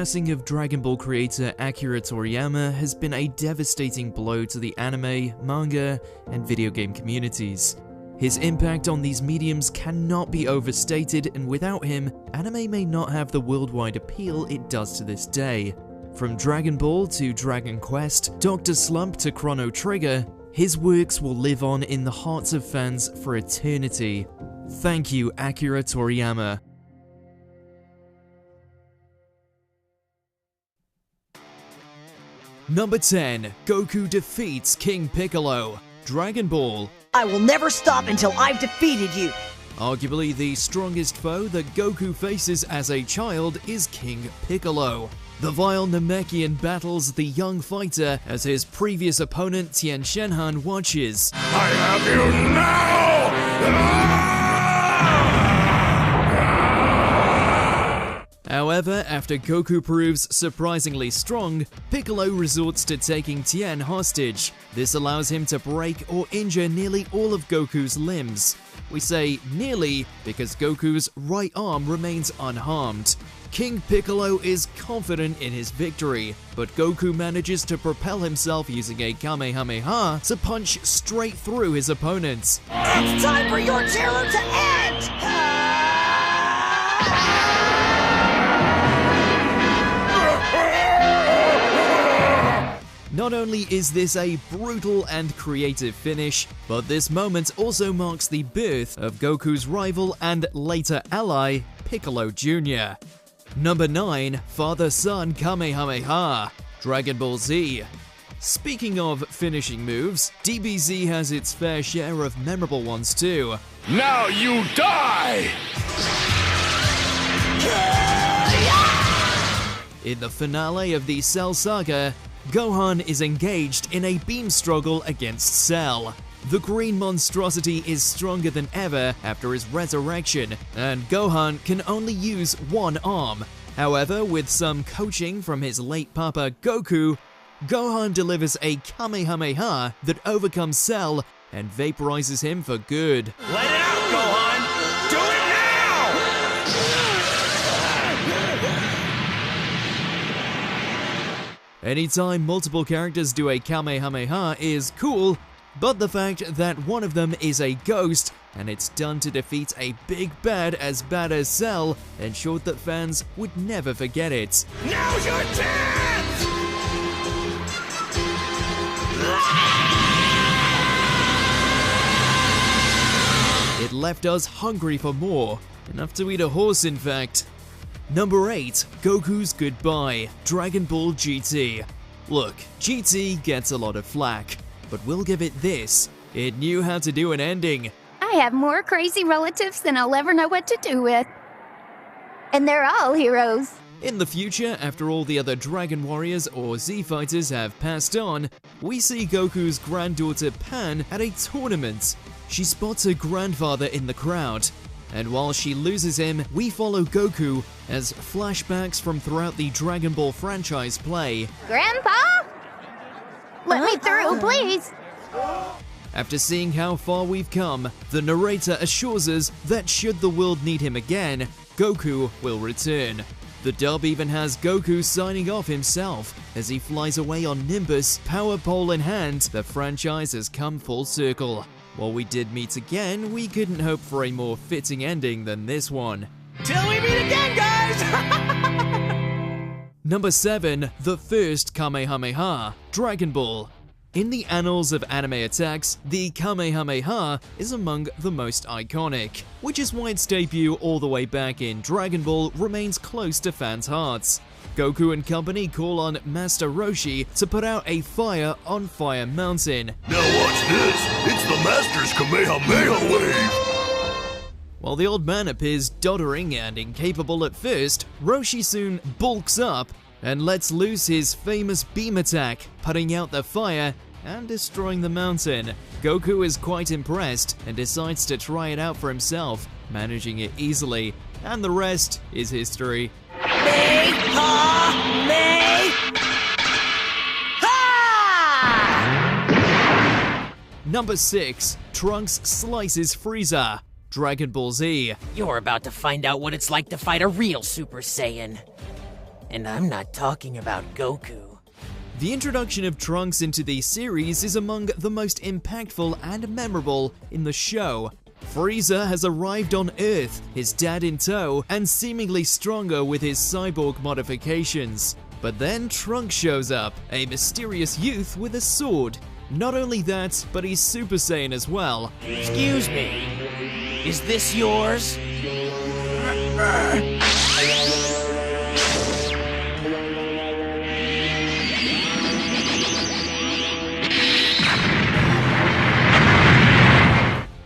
passing of Dragon Ball creator Akira Toriyama has been a devastating blow to the anime, manga, and video game communities. His impact on these mediums cannot be overstated, and without him, anime may not have the worldwide appeal it does to this day. From Dragon Ball to Dragon Quest, Dr. Slump to Chrono Trigger, his works will live on in the hearts of fans for eternity. Thank you, Akira Toriyama. Number 10. Goku defeats King Piccolo. Dragon Ball. I will never stop until I've defeated you. Arguably the strongest foe that Goku faces as a child is King Piccolo. The vile Namekian battles the young fighter as his previous opponent Tien Shenhan watches. I have you now! However, after Goku proves surprisingly strong, Piccolo resorts to taking Tien hostage. This allows him to break or injure nearly all of Goku's limbs. We say nearly because Goku's right arm remains unharmed. King Piccolo is confident in his victory, but Goku manages to propel himself using a Kamehameha to punch straight through his opponents. It's time for your terror to end! Not only is this a brutal and creative finish, but this moment also marks the birth of Goku's rival and later ally, Piccolo Jr. Number 9. Father-Son Kamehameha. Dragon Ball Z. Speaking of finishing moves, DBZ has its fair share of memorable ones too. Now you die! In the finale of the Cell Saga, Gohan is engaged in a beam struggle against Cell. The green monstrosity is stronger than ever after his resurrection, and Gohan can only use one arm. However, with some coaching from his late papa Goku, Gohan delivers a Kamehameha that overcomes Cell and vaporizes him for good. Let it out, Gohan! Do it now! Anytime multiple characters do a Kamehameha is cool, but the fact that one of them is a ghost and it's done to defeat a big bad as Cell ensured that fans would never forget it. Now's your chance! It left us hungry for more, enough to eat a horse in fact. Number 8. Goku's Goodbye. Dragon Ball GT. Look, GT gets a lot of flack, but we'll give it this. It knew how to do an ending. I have more crazy relatives than I'll ever know what to do with. And they're all heroes. In the future, after all the other Dragon Warriors or Z Fighters have passed on, we see Goku's granddaughter Pan at a tournament. She spots her grandfather in the crowd, and while she loses him, we follow Goku as flashbacks from throughout the Dragon Ball franchise play. Grandpa? Let me through, please. After seeing how far we've come, the narrator assures us that should the world need him again, Goku will return. The dub even has Goku signing off himself as he flies away on Nimbus, power pole in hand. The franchise has come full circle. While we did meet again, we couldn't hope for a more fitting ending than this one. Till we meet again, guys! Number 7. The first Kamehameha. Dragon Ball. In the annals of anime attacks, the Kamehameha is among the most iconic, which is why its debut all the way back in Dragon Ball remains close to fans' hearts. Goku and company call on Master Roshi to put out a fire on Fire Mountain. Now watch this! It's the Master's Kamehameha wave! While the old man appears doddering and incapable at first, Roshi soon bulks up and lets loose his famous beam attack, putting out the fire and destroying the mountain. Goku is quite impressed and decides to try it out for himself, managing it easily, and the rest is history. Number 6. Trunks slices Frieza. Dragon Ball Z. You're about to find out what it's like to fight a real Super Saiyan. And I'm not talking about Goku. The introduction of Trunks into the series is among the most impactful and memorable in the show. Frieza has arrived on Earth, his dad in tow, and seemingly stronger with his cyborg modifications. But then Trunks shows up, a mysterious youth with a sword. Not only that, but he's Super Saiyan as well. Excuse me, is this yours?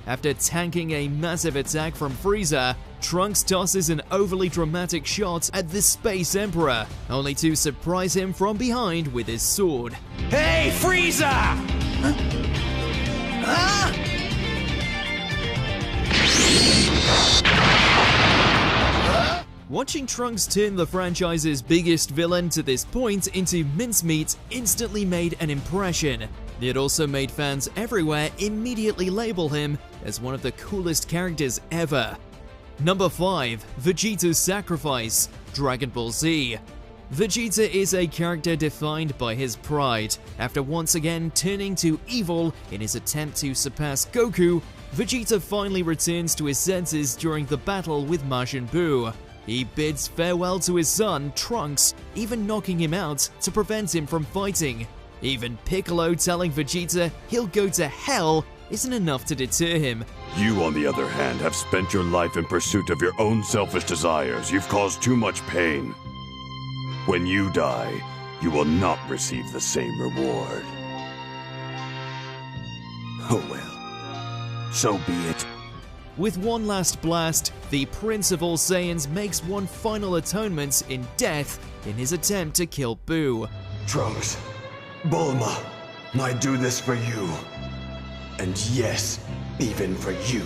After tanking a massive attack from Frieza, Trunks tosses an overly dramatic shot at the Space Emperor, only to surprise him from behind with his sword. Hey, Frieza! Watching Trunks turn the franchise's biggest villain to this point into mincemeat instantly made an impression. It also made fans everywhere immediately label him as one of the coolest characters ever. Number 5. Vegeta's Sacrifice, Dragon Ball Z. Vegeta is a character defined by his pride. After once again turning to evil in his attempt to surpass Goku, Vegeta finally returns to his senses during the battle with Majin Buu. He bids farewell to his son, Trunks, even knocking him out to prevent him from fighting. Even Piccolo telling Vegeta he'll go to hell isn't enough to deter him. You, on the other hand, have spent your life in pursuit of your own selfish desires. You've caused too much pain. When you die, you will not receive the same reward. Oh well, so be it. With one last blast, the Prince of All Saiyans makes one final atonement in death in his attempt to kill Buu. Trunks, Bulma, I do this for you. And yes, even for you,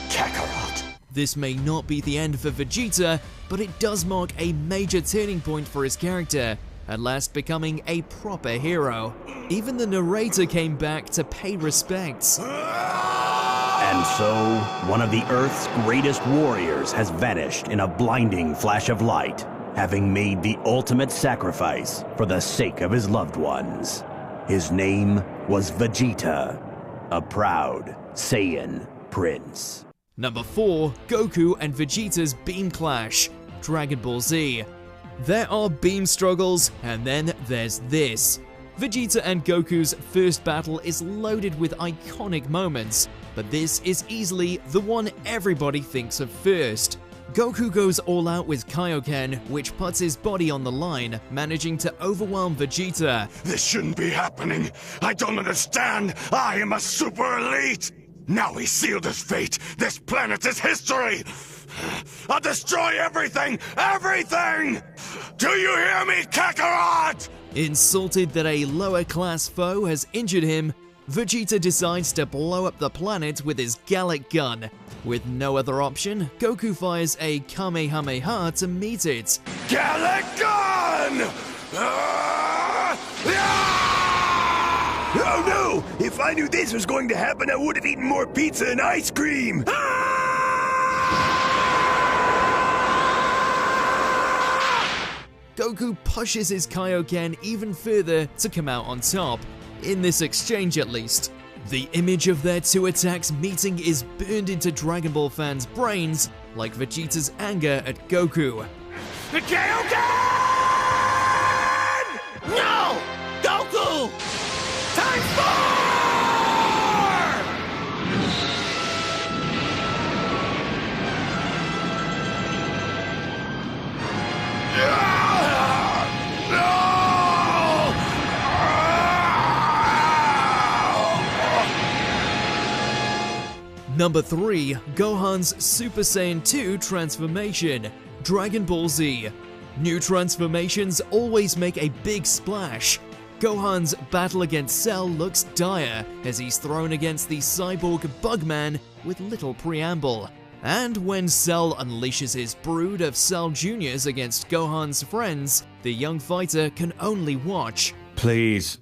Kakarot. This may not be the end for Vegeta, but it does mark a major turning point for his character, at last becoming a proper hero. Even the narrator came back to pay respects. And so, one of the Earth's greatest warriors has vanished in a blinding flash of light, having made the ultimate sacrifice for the sake of his loved ones. His name was Vegeta, a proud Saiyan prince. Number 4. Goku and Vegeta's Beam Clash, Dragon Ball Z. There are beam struggles, and then there's this. Vegeta and Goku's first battle is loaded with iconic moments, but this is easily the one everybody thinks of first. Goku goes all out with Kaioken, which puts his body on the line, managing to overwhelm Vegeta. This shouldn't be happening. I don't understand. I am a super elite. Now he's sealed his fate. This planet is history. I'll destroy everything! Everything! Do you hear me, Kakarot? Insulted that a lower-class foe has injured him, Vegeta decides to blow up the planet with his Gallic gun. With no other option, Goku fires a Kamehameha to meet it. Gallic gun! Oh no! If I knew this was going to happen, I would have eaten more pizza and ice cream! Goku pushes his Kaioken even further to come out on top, in this exchange at least. The image of their two attacks meeting is burned into Dragon Ball fans' brains, like Vegeta's anger at Goku. Kaioken! No! Goku! Times 4! Number 3. Gohan's Super Saiyan 2 transformation, Dragon Ball Z. New transformations always make a big splash. Gohan's battle against Cell looks dire as he's thrown against the cyborg Bugman with little preamble. And when Cell unleashes his brood of Cell Juniors against Gohan's friends, the young fighter can only watch. Please,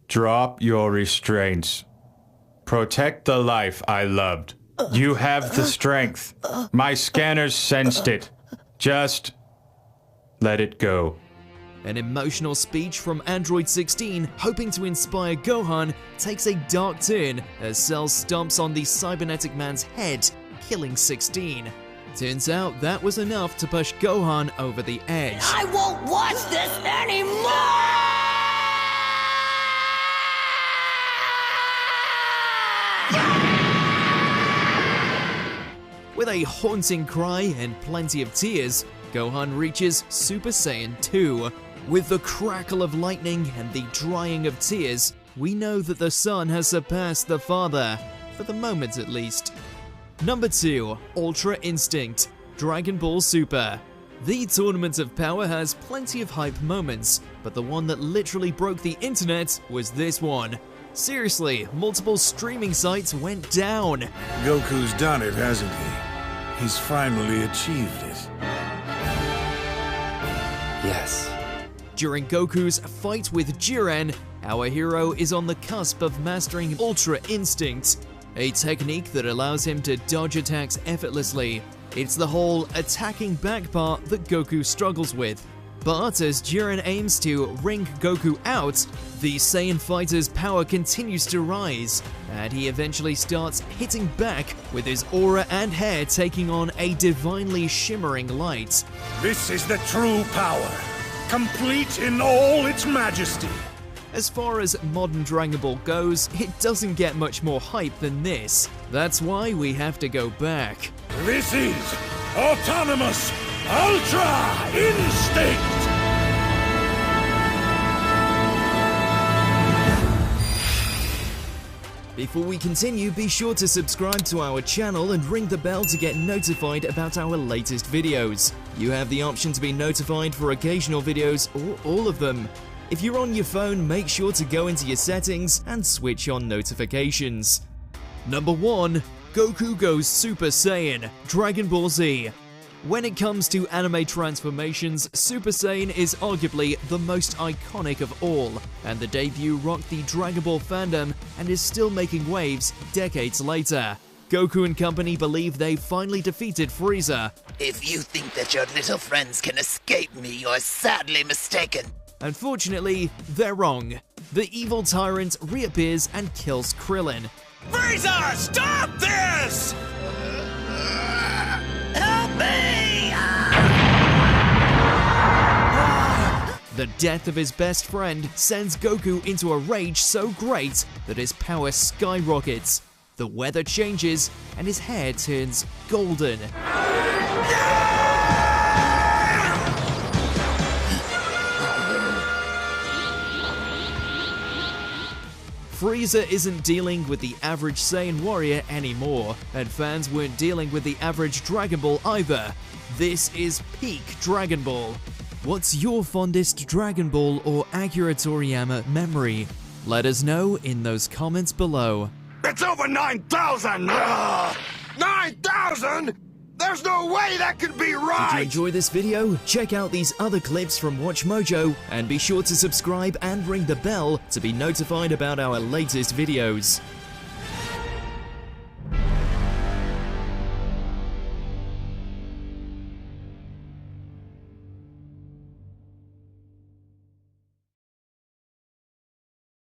drop your restraints. Protect the life I loved. You have the strength. My scanners sensed it. Just Let it go. An emotional speech from Android 16, hoping to inspire Gohan, takes a dark turn as Cell stomps on the cybernetic man's head, killing 16. Turns out that was enough to push Gohan over the edge. I won't watch this anymore! With a haunting cry and plenty of tears, Gohan reaches Super Saiyan 2. With the crackle of lightning and the drying of tears, we know that the son has surpassed the father, for the moment at least. Number 2. Ultra Instinct, Dragon Ball Super. The Tournament of Power has plenty of hype moments, but the one that literally broke the internet was this one. Seriously, multiple streaming sites went down. Goku's done it, hasn't he? He's finally achieved it. Yes. During Goku's fight with Jiren, our hero is on the cusp of mastering Ultra Instinct, a technique that allows him to dodge attacks effortlessly. It's the whole attacking back part that Goku struggles with. But as Jiren aims to wring Goku out, the Saiyan fighter's power continues to rise, and he eventually starts hitting back with his aura and hair taking on a divinely shimmering light. This is the true power, complete in all its majesty. As far as modern Dragon Ball goes, it doesn't get much more hype than this. That's why we have to go back. This is Autonomous Ultra Instinct! Before we continue, be sure to subscribe to our channel and ring the bell to get notified about our latest videos. You have the option to be notified for occasional videos or all of them. If you're on your phone, make sure to go into your settings and switch on notifications. Number 1. Goku goes Super Saiyan, Dragon Ball Z. When it comes to anime transformations, Super Saiyan is arguably the most iconic of all, and the debut rocked the Dragon Ball fandom and is still making waves decades later. Goku and company believe they finally defeated Frieza. If you think that your little friends can escape me, you're sadly mistaken. Unfortunately, they're wrong. The evil tyrant reappears and kills Krillin. Frieza, stop this! Help me! The death of his best friend sends Goku into a rage so great that his power skyrockets. The weather changes and his hair turns golden. Frieza isn't dealing with the average Saiyan warrior anymore, and fans weren't dealing with the average Dragon Ball either. This is peak Dragon Ball. What's your fondest Dragon Ball or Akira Toriyama memory? Let us know in those comments below. It's over 9,000! 9,000?! There's no way that could be right! Did you enjoy this video? Check out these other clips from Watch Mojo, and be sure to subscribe and ring the bell to be notified about our latest videos.